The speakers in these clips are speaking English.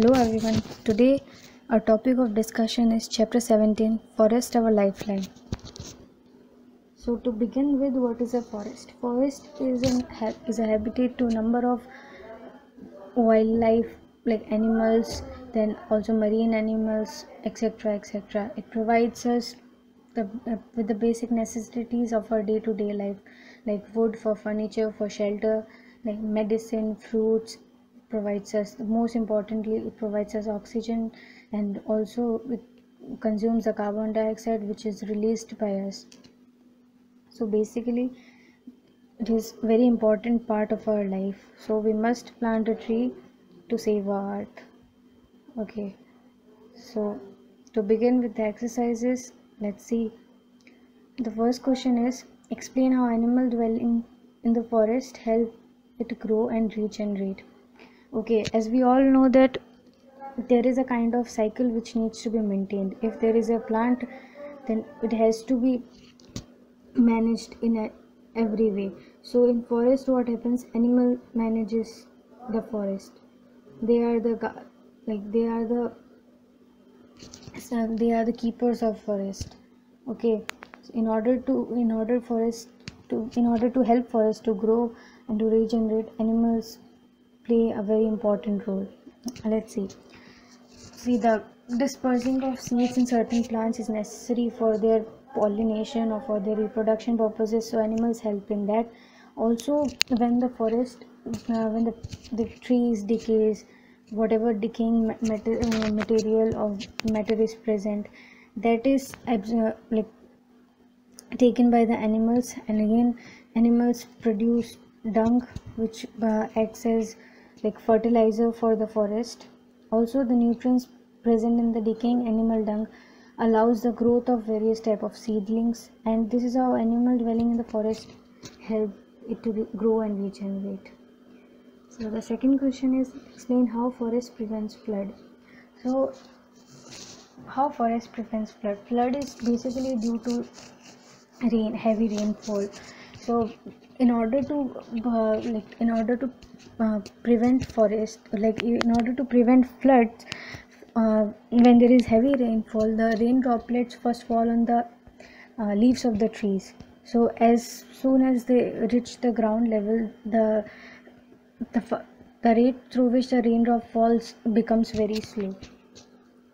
Hello everyone. Today our topic of discussion is chapter 17, Forest our Lifeline. So to begin with, what is a forest? Forest is a habitat to a number of wildlife like animals, then also marine animals, etc. etc. It provides us with the basic necessities of our day-to-day life, like wood for furniture, for shelter, like medicine, fruits. Provides us, most importantly, it provides us oxygen, and also it consumes the carbon dioxide which is released by us. So basically it is very important part of our life, so we must plant a tree to save our earth. Okay, so to begin with the exercises, let's see. The first question is, explain how animal dwelling in the forest help it grow and regenerate. Okay, as we all know that there is a kind of cycle which needs to be maintained. If there is a plant, then it has to be managed in every way. So in forest, what happens? Animal manages the forest. They are the like they are the keepers of forest. Okay, so in order to help forest to grow and to regenerate, animals play a very important role. Let's see, the dispersing of seeds in certain plants is necessary for their pollination or for their reproduction purposes, so animals help in that. Also, when the forest when the trees decays, whatever decaying material or matter is present, that is like taken by the animals, and again animals produce dung which acts as like fertilizer for the forest. Also, the nutrients present in the decaying animal dung allows the growth of various type of seedlings, and this is how animal dwelling in the forest help it to grow and regenerate. So the second question is, explain how forest prevents flood. So how forest prevents flood? Flood is basically due to heavy rainfall. So in order to prevent forest, like in order to prevent floods, when there is heavy rainfall, the rain droplets first fall on the leaves of the trees. So as soon as they reach the ground level, the rate through which the raindrop falls becomes very slow,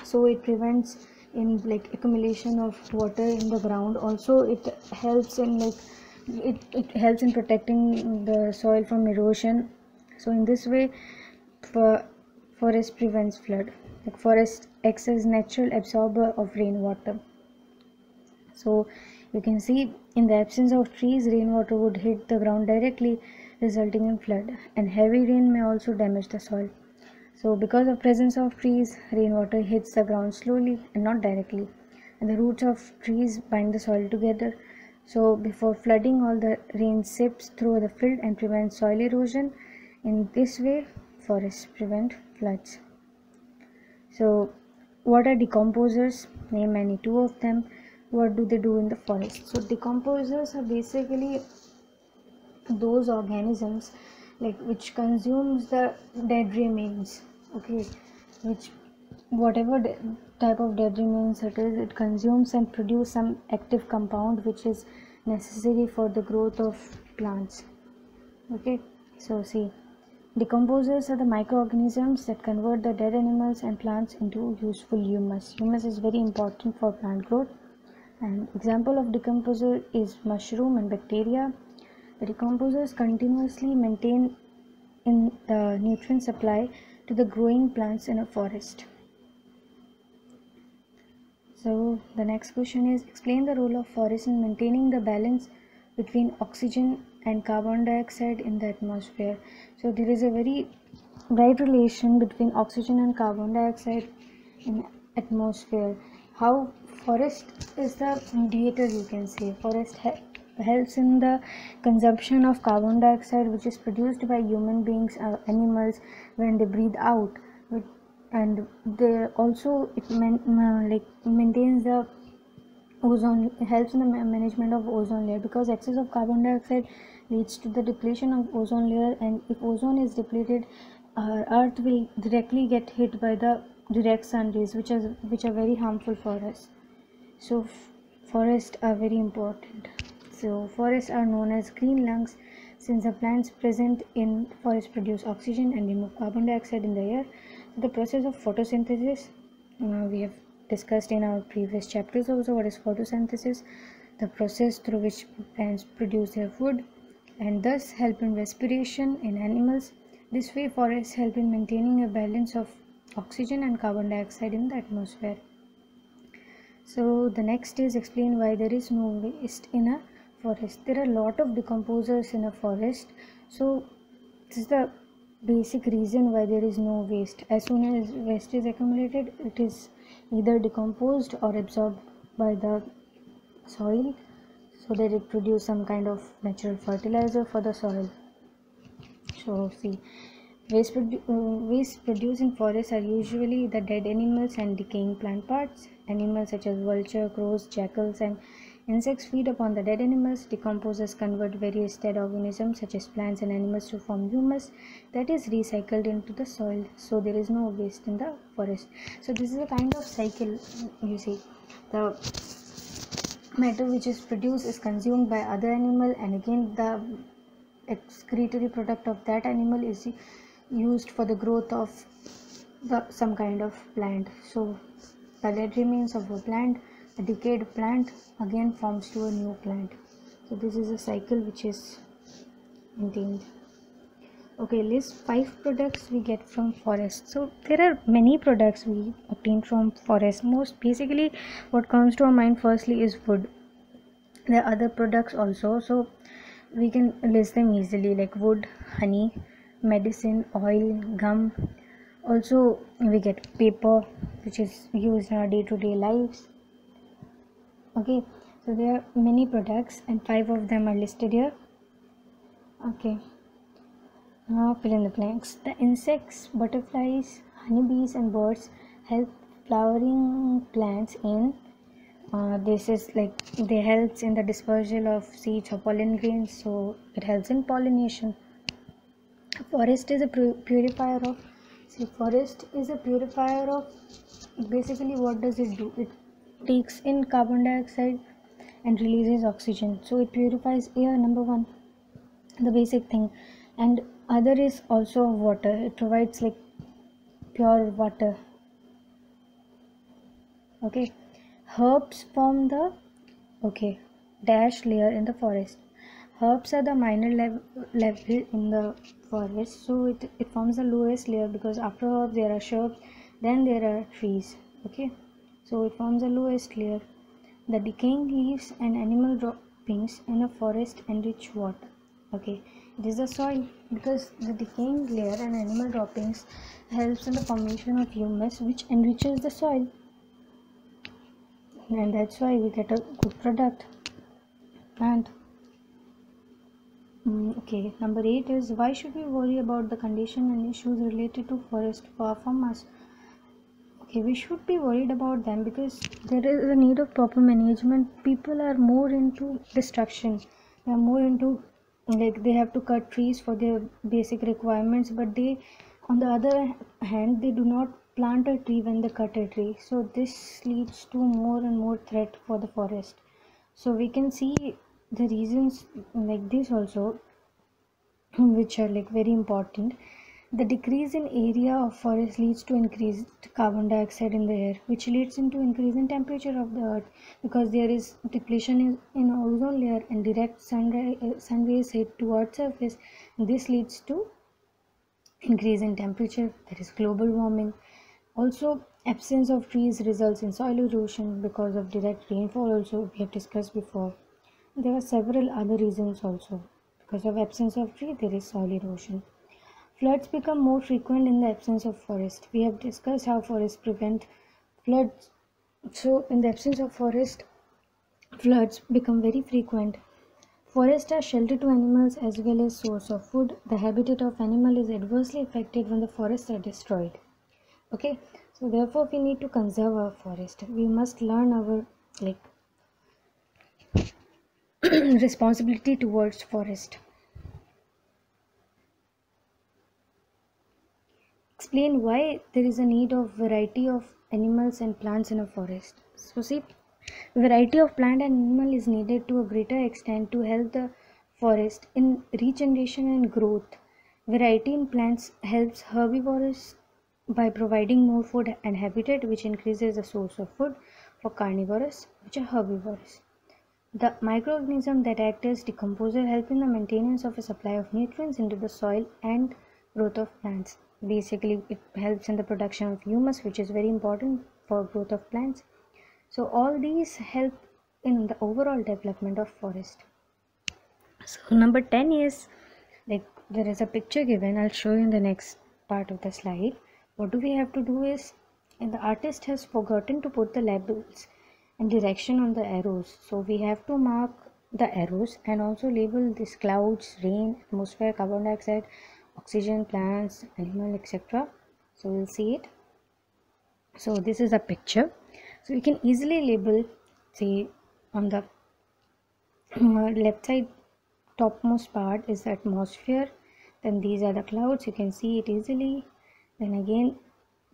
so it prevents in like accumulation of water in the ground. Also, it helps in it helps in protecting the soil from erosion. So in this way, for forest prevents flood. Like forest acts as natural absorber of rainwater. So you can see, in the absence of trees, rainwater would hit the ground directly, resulting in flood, and heavy rain may also damage the soil. So because of presence of trees, rainwater hits the ground slowly and not directly, and the roots of trees bind the soil together. So before flooding, all the rain seeps through the field and prevents soil erosion. In this way, forests prevent floods. So what are decomposers? Name any two of them. What do they do in the forest? So decomposers are basically those organisms like which consumes the dead remains. Okay, which whatever type of dead remains it is, it consumes and produce some active compound which is necessary for the growth of plants. Okay, so see, decomposers are the microorganisms that convert the dead animals and plants into useful humus. Humus is very important for plant growth. An example of decomposer is mushroom and bacteria. The decomposers continuously maintain in the nutrient supply to the growing plants in a forest. So the next question is, explain the role of forest in maintaining the balance between oxygen and carbon dioxide in the atmosphere. So there is a very right relation between oxygen and carbon dioxide in atmosphere. How forest is the mediator, you can say. Forest helps in the consumption of carbon dioxide which is produced by human beings or animals when they breathe out, and they also maintains the ozone, helps in the management of ozone layer, because excess of carbon dioxide leads to the depletion of ozone layer, and if ozone is depleted, our earth will directly get hit by the direct sun rays, which are very harmful for us. So forests are very important. So forests are known as green lungs since the plants present in forest produce oxygen and remove carbon dioxide in the air. The process of photosynthesis, we have discussed in our previous chapters also what is photosynthesis, the process through which plants produce their food and thus help in respiration in animals. This way forests help in maintaining a balance of oxygen and carbon dioxide in the atmosphere. So the next is explain why there is no waste in a forest. There are a lot of decomposers in a forest. So this is the basic reason why there is no waste. As soon as waste is accumulated, it is either decomposed or absorbed by the soil so that it produces some kind of natural fertilizer for the soil. So see, waste produced in forests are usually the dead animals and decaying plant parts. Animals such as vulture, crows, jackals, and insects feed upon the dead animals. Decomposers convert various dead organisms such as plants and animals to form humus that is recycled into the soil. So there is no waste in the forest. So this is a kind of cycle. You see, the matter which is produced is consumed by other animal, and again the excretory product of that animal is used for the growth of some kind of plant. So the dead remains of a plant, a decayed plant again forms to a new plant. So this is a cycle which is maintained. Okay, list 5 products we get from forest. So there are many products we obtain from forest. Most basically what comes to our mind firstly is wood. There are other products also, so we can list them easily, like wood, honey, medicine, oil, gum. Also we get paper which is used in our day-to-day lives. Okay, so there are many products and 5 of them are listed here. Okay, now fill in the blanks. The insects, butterflies, honeybees and birds help flowering plants in this is like they helps in the dispersal of seeds or pollen grains, so it helps in pollination. Forest is a purifier of forest is a purifier of, basically what does it do? It takes in carbon dioxide and releases oxygen, so it purifies air, number one, the basic thing. And other is also water, it provides like pure water. Okay, herbs form the dash layer in the forest. Herbs are the minor level in the forest, so it forms the lowest layer because after herbs there are shrubs, then there are trees. Okay, so it forms the lowest layer. The decaying leaves and animal droppings in a forest enrich water. Okay, it is the soil because the decaying layer and animal droppings helps in the formation of humus, which enriches the soil, and that's why we get a good product. And okay, number 8 is why should we worry about the condition and issues related to forest far from us? Okay, we should be worried about them because there is a need of proper management. People are more into destruction, they are more into, like, they have to cut trees for their basic requirements, but they, on the other hand, they do not plant a tree when they cut a tree. So this leads to more and more threat for the forest. So we can see the reasons like this also, which are like very important. The decrease in area of forest leads to increased carbon dioxide in the air, which leads into increase in temperature of the earth because there is depletion in ozone layer and direct sun rays hit towards surface. This leads to increase in temperature, that is global warming. Also, absence of trees results in soil erosion because of direct rainfall, also we have discussed before. There are several other reasons also. Because of absence of tree, there is soil erosion. Floods become more frequent in the absence of forest. We have discussed how forests prevent floods. So in the absence of forest, floods become very frequent. Forests are shelter to animals as well as source of food. The habitat of animal is adversely affected when the forests are destroyed. Okay, so therefore we need to conserve our forest. We must learn our responsibility towards forest. explain why there is a need of variety of animals and plants in a forest. So see, variety of plant and animal is needed to a greater extent to help the forest in regeneration and growth. Variety in plants helps herbivores by providing more food and habitat, which increases the source of food for carnivores, which are herbivores. The microorganisms that act as decomposer help in the maintenance of a supply of nutrients into the soil and growth of plants. Basically, it helps in the production of humus, which is very important for growth of plants. So all these help in the overall development of forest. So number 10 is, like, there is a picture given. I'll show you in the next part of the slide. What do we have to do is, and the artist has forgotten to put the labels and direction on the arrows. So we have to mark the arrows and also label these clouds, rain, atmosphere, carbon dioxide, oxygen, plants, animal, etc. So we'll see it. So this is a picture. So you can easily label, say, on the left side topmost part is the atmosphere, then these are the clouds, you can see it easily. Then again,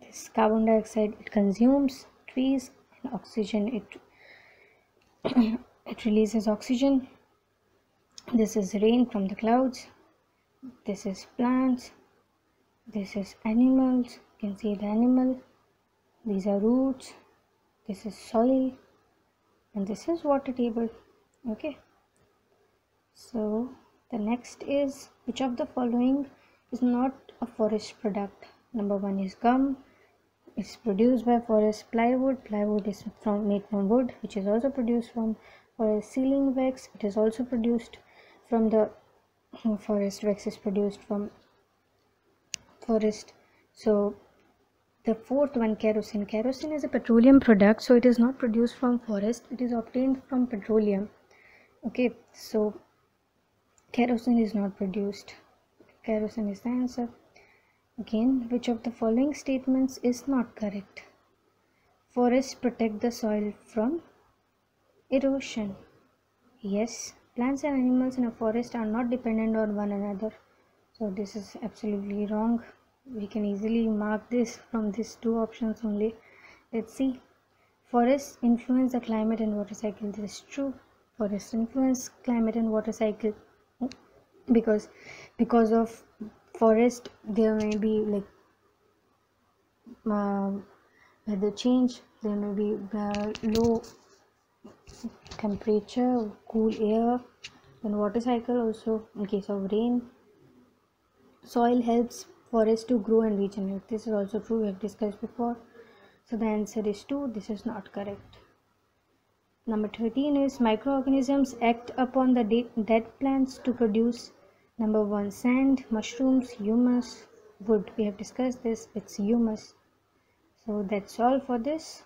this carbon dioxide it consumes trees, and oxygen it it releases oxygen. This is rain from the clouds, this is plants, this is animals, you can see the animal, these are roots, this is soil, and this is water table. Okay, so the next is, which of the following is not a forest product? Number 1 is gum. It's produced by forest. Plywood. Plywood is made from wood, which is also produced from forest. Sealing wax. It is also produced from the forest. Wax is produced from forest. So the fourth one, kerosene. Kerosene is a petroleum product, so it is not produced from forest. It is obtained from petroleum. Okay, so kerosene is not produced. Kerosene is the answer. Again, which of the following statements is not correct? Forests protect the soil from erosion. Yes, plants and animals in a forest are not dependent on one another. So this is absolutely wrong. We can easily mark this from these two options only. Let's see. Forests influence the climate and water cycle. This is true. Forests influence climate and water cycle because of forest there may be like weather change, there may be low temperature, cool air, then water cycle also in case of rain. Soil helps forest to grow and regenerate. This is also true, we have discussed before. So the answer is 2. This is not correct. Number 13 is, microorganisms act upon the dead plants to produce. Number 1, sand, mushrooms, humus, wood. We have discussed this, it's humus. So that's all for this.